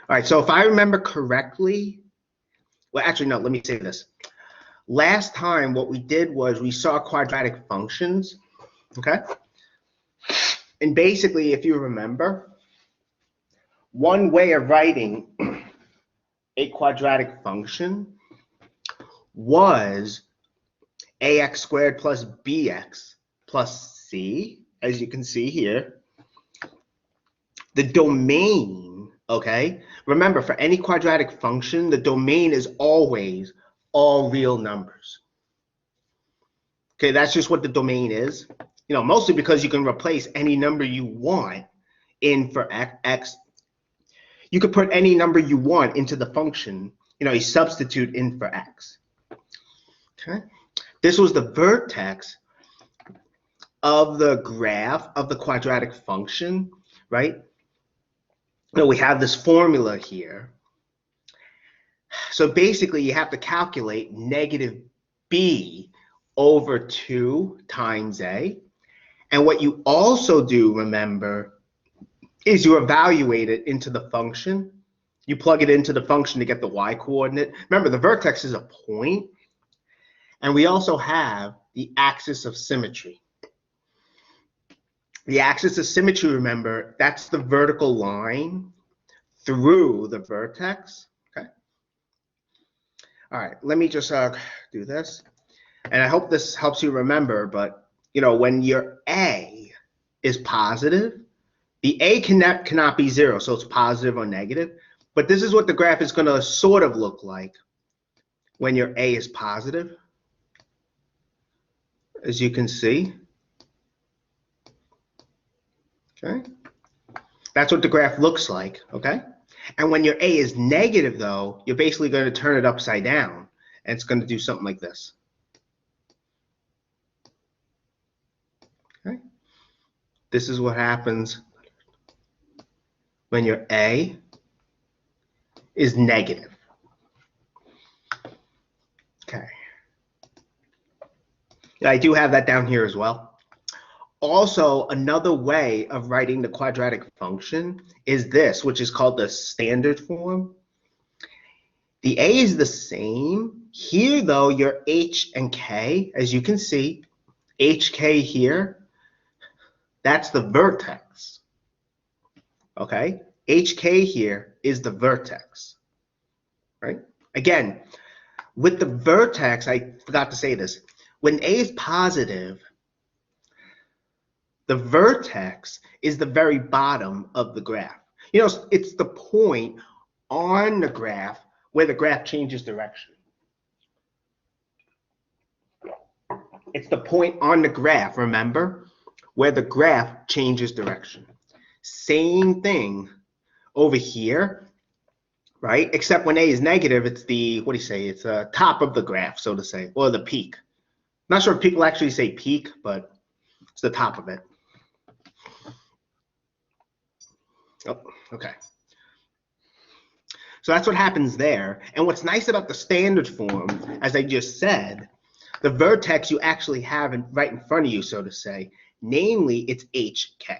All right, so if I remember correctly, well, actually, no, let me say this. Last time, what we did was we saw quadratic functions, okay? And basically, if you remember, one way of writing a quadratic function was ax squared plus bx plus c, as you can see here. The domain, okay? Remember, for any quadratic function, the domain is always all real numbers. Okay, that's just what the domain is. You know, mostly because you can replace any number you want in for x. You could put any number you want into the function. You know, you substitute in for x. Okay, this was the vertex of the graph of the quadratic function, right? So we have this formula here. So basically, you have to calculate negative b over 2 times a. And what you also do, remember, is you evaluate it into the function. You plug it into the function to get the y coordinate. Remember, the vertex is a point. And we also have the axis of symmetry. The axis of symmetry, remember, that's the vertical line through the vertex. Okay. All right, let me just do this. And I hope this helps you remember, but you know, when your a is positive, the a cannot be 0, so it's positive or negative. But this is what the graph is going to sort of look like when your a is positive, as you can see. Okay, that's what the graph looks like. Okay, and when your a is negative, though, you're basically going to turn it upside down, and it's going to do something like this. Okay, this is what happens when your a is negative. Okay, I do have that down here as well. Also, another way of writing the quadratic function is this, which is called the standard form. The a is the same. Here, though, your h and k, as you can see, hk here, that's the vertex. Okay? hk here is the vertex. Right? Again, with the vertex, I forgot to say this. When a is positive, the vertex is the very bottom of the graph. You know, it's the point on the graph where the graph changes direction. It's the point on the graph, remember, where the graph changes direction. Same thing over here, right? Except when a is negative, it's the, what do you say? It's the top of the graph, so to say, or the peak. Not sure if people actually say peak, but it's the top of it. Oh, okay. So that's what happens there. And what's nice about the standard form, as I just said, the vertex you actually have right in front of you, so to say, namely, it's hk.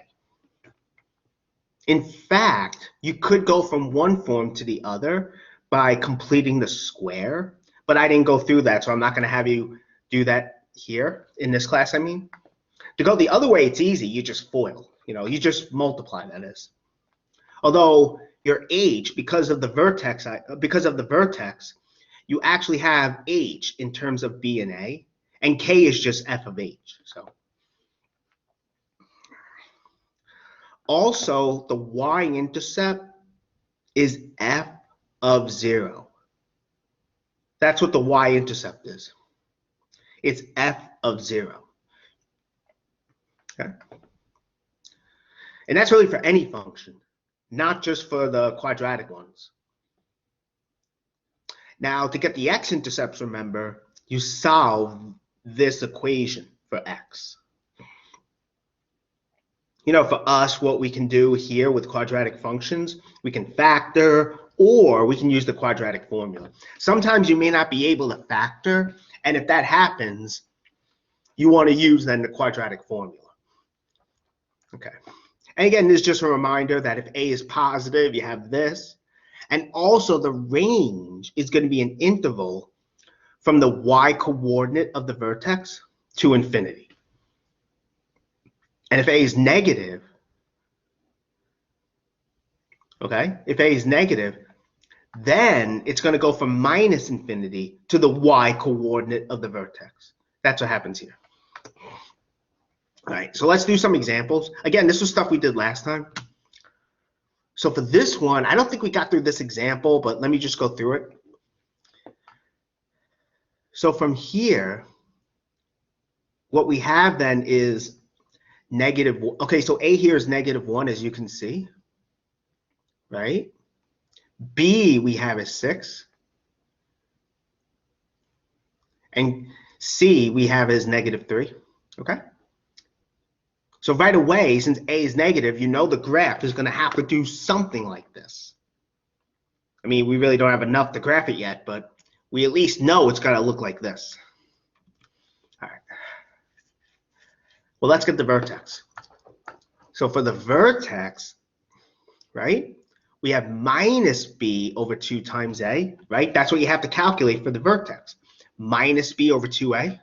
In fact, you could go from one form to the other by completing the square, but I didn't go through that, so I'm not going to have you do that here in this class, I mean. To go the other way, it's easy. You just FOIL. You know, you just multiply, that is. Although your h, because of the vertex, you actually have h in terms of b and a, and k is just f of h. So also the y-intercept is f of 0. That's what the y-intercept is. It's f of 0. Okay, and that's really for any function, not just for the quadratic ones. Now, to get the x-intercepts, remember, you solve this equation for x. You know, for us, what we can do here with quadratic functions, we can factor, or we can use the quadratic formula. Sometimes you may not be able to factor, and if that happens, you want to use then the quadratic formula. Okay. And again, this is just a reminder that if a is positive, you have this. And also the range is going to be an interval from the y coordinate of the vertex to infinity. And if a is negative, okay, if a is negative, then it's going to go from minus infinity to the y coordinate of the vertex. That's what happens here. All right, so let's do some examples. Again, this was stuff we did last time. So for this one, I don't think we got through this example, but let me just go through it. So from here, what we have then is negative. Okay, so a here is -1, as you can see, right? B we have is 6. And C we have is -3, okay? So right away, since a is negative, you know the graph is going to have to do something like this. I mean, we really don't have enough to graph it yet, but we at least know it's going to look like this. All right. Well, let's get the vertex. So for the vertex, right, we have minus b over 2 times a, right? That's what you have to calculate for the vertex. Minus b over 2a.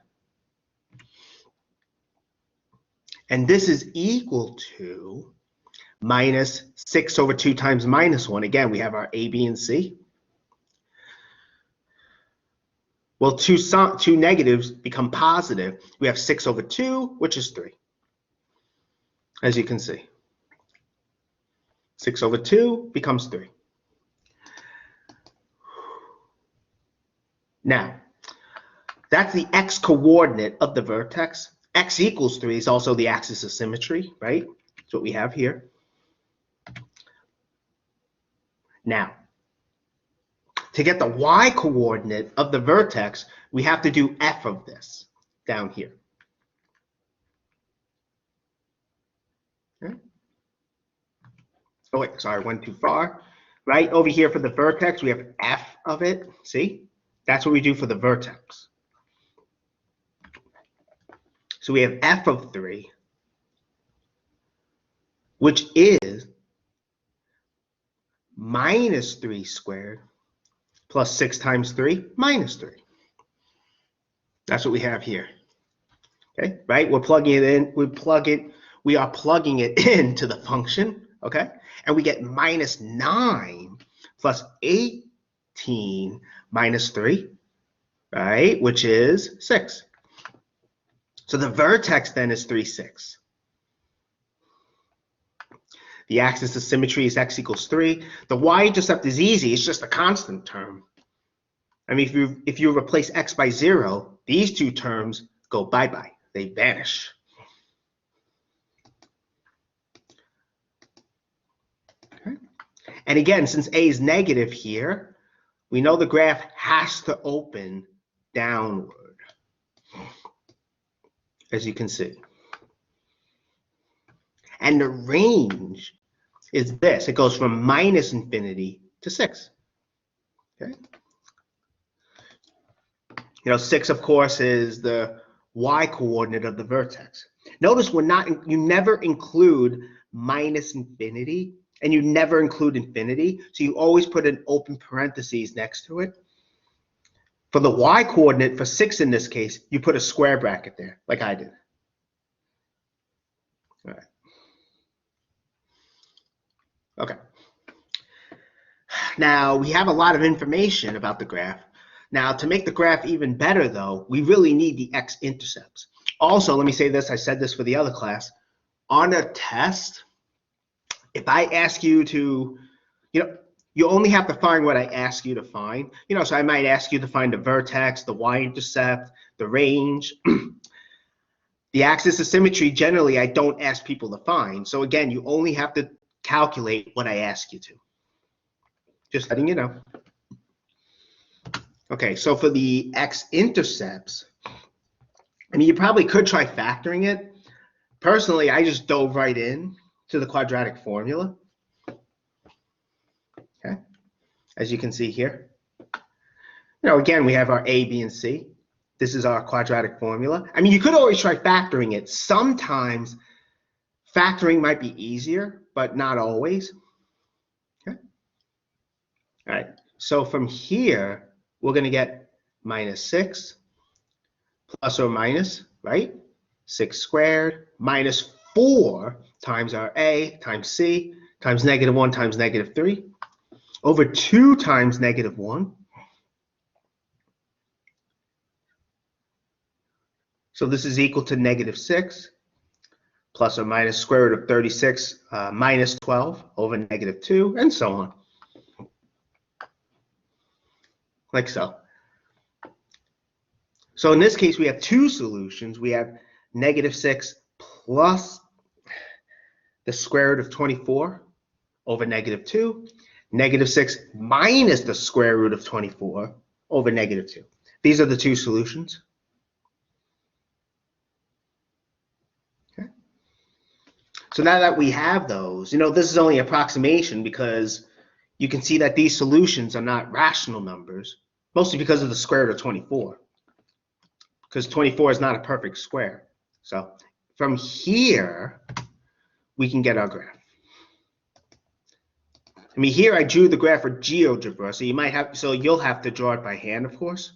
And this is equal to minus 6 over 2 times -1. Again, we have our a, b, and c. Well, two negatives become positive. We have 6 over 2, which is 3. As you can see. 6 over 2 becomes 3. Now, that's the x coordinate of the vertex. X equals 3 is also the axis of symmetry, right? That's what we have here. Now, to get the y coordinate of the vertex, we have to do f of this down here. Okay. Oh, wait, sorry, went too far. Right over here for the vertex, we have f of it. See? That's what we do for the vertex. So we have f of 3, which is minus 3 squared plus 6 times 3 minus 3. That's what we have here. Okay, right? We're plugging it in. We are plugging it into the function. Okay, and we get minus 9 plus 18 minus 3, right? Which is 6. So the vertex then is 3, 6. The axis of symmetry is x equals 3. The y-intercept is easy. It's just a constant term. I mean, if you replace x by 0, these two terms go bye-bye. They vanish. Okay. And again, since a is negative here, we know the graph has to open downward, as you can see. And the range is this. It goes from minus infinity to 6. Okay. You know, 6, of course, is the y coordinate of the vertex. Notice you never include minus infinity, and you never include infinity. So you always put an open parentheses next to it. For the y coordinate, for 6 in this case, you put a square bracket there, like I did. All right. Okay. Now, we have a lot of information about the graph. Now, to make the graph even better, though, we really need the x-intercepts. Also, let me say this. I said this for the other class. On a test, if I ask you to, you only have to find what I ask you to find. So I might ask you to find the vertex, the y-intercept, the range. The axis of symmetry, generally, I don't ask people to find. So again, you only have to calculate what I ask you to. Just letting you know. Okay, so for the x-intercepts, I mean, you probably could try factoring it. Personally, I just dove right in to the quadratic formula. Okay, as you can see here. Again, we have our a, b, and c. This is our quadratic formula. I mean, you could always try factoring it. Sometimes factoring might be easier, but not always. Okay. All right, so from here, we're going to get minus 6 plus or minus, right? 6 squared minus 4 times our a times c times -1 times -3 over 2 times -1. So this is equal to -6 plus or minus square root of 36 minus 12 over -2, and so on. Like so. So in this case, we have two solutions. We have -6 plus the square root of 24 over -2, -6 minus the square root of 24 over -2. These are the two solutions. Okay. So now that we have those, this is only approximation because you can see that these solutions are not rational numbers, mostly because of the square root of 24. Because 24 is not a perfect square. So from here, we can get our graph. I mean, here I drew the graph for GeoGebra, so you'll have to draw it by hand, of course.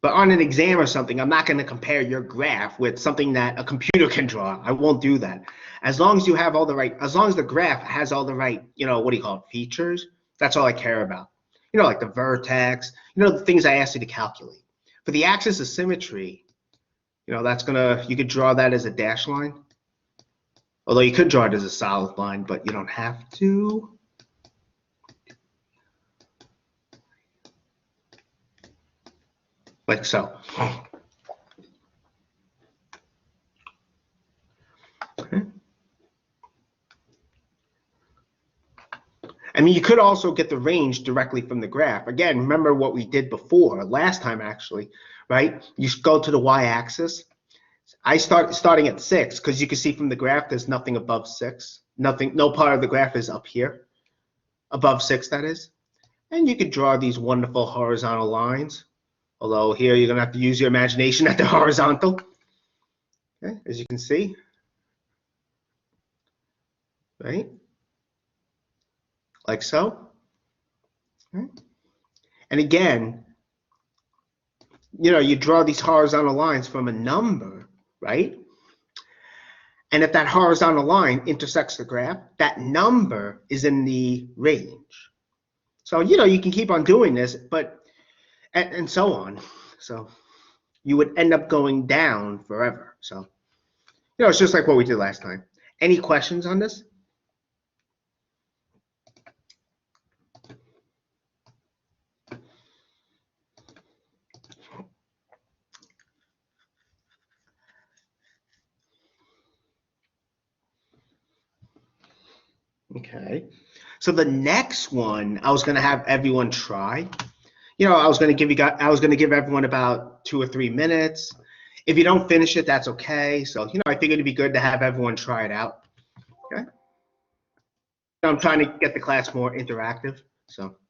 But on an exam or something, I'm not going to compare your graph with something that a computer can draw. I won't do that. As long as you have all the right, as long as the graph has all the right, what do you call it, features, that's all I care about. Like the vertex, the things I asked you to calculate. For the axis of symmetry, you could draw that as a dashed line. Although you could draw it as a solid line, but you don't have to. Like so. Okay. I mean, you could also get the range directly from the graph. Again, remember what we did before, last time actually, right? You go to the y-axis. I starting at 6 because you can see from the graph there's nothing above 6. No part of the graph is up here. Above 6, that is. And you could draw these wonderful horizontal lines. Although here you're going to have to use your imagination at the horizontal. Okay, as you can see. Right? Like so. Okay. And again, you draw these horizontal lines from a number, right? And if that horizontal line intersects the graph, that number is in the range. So, you can keep on doing this, but, and so on. So you would end up going down forever. So, it's just like what we did last time. Any questions on this? Okay. So the next one, I was going to have everyone try. I was going to give everyone about 2 or 3 minutes. If you don't finish it, that's okay. So, I figured it'd be good to have everyone try it out. Okay. I'm trying to get the class more interactive. So.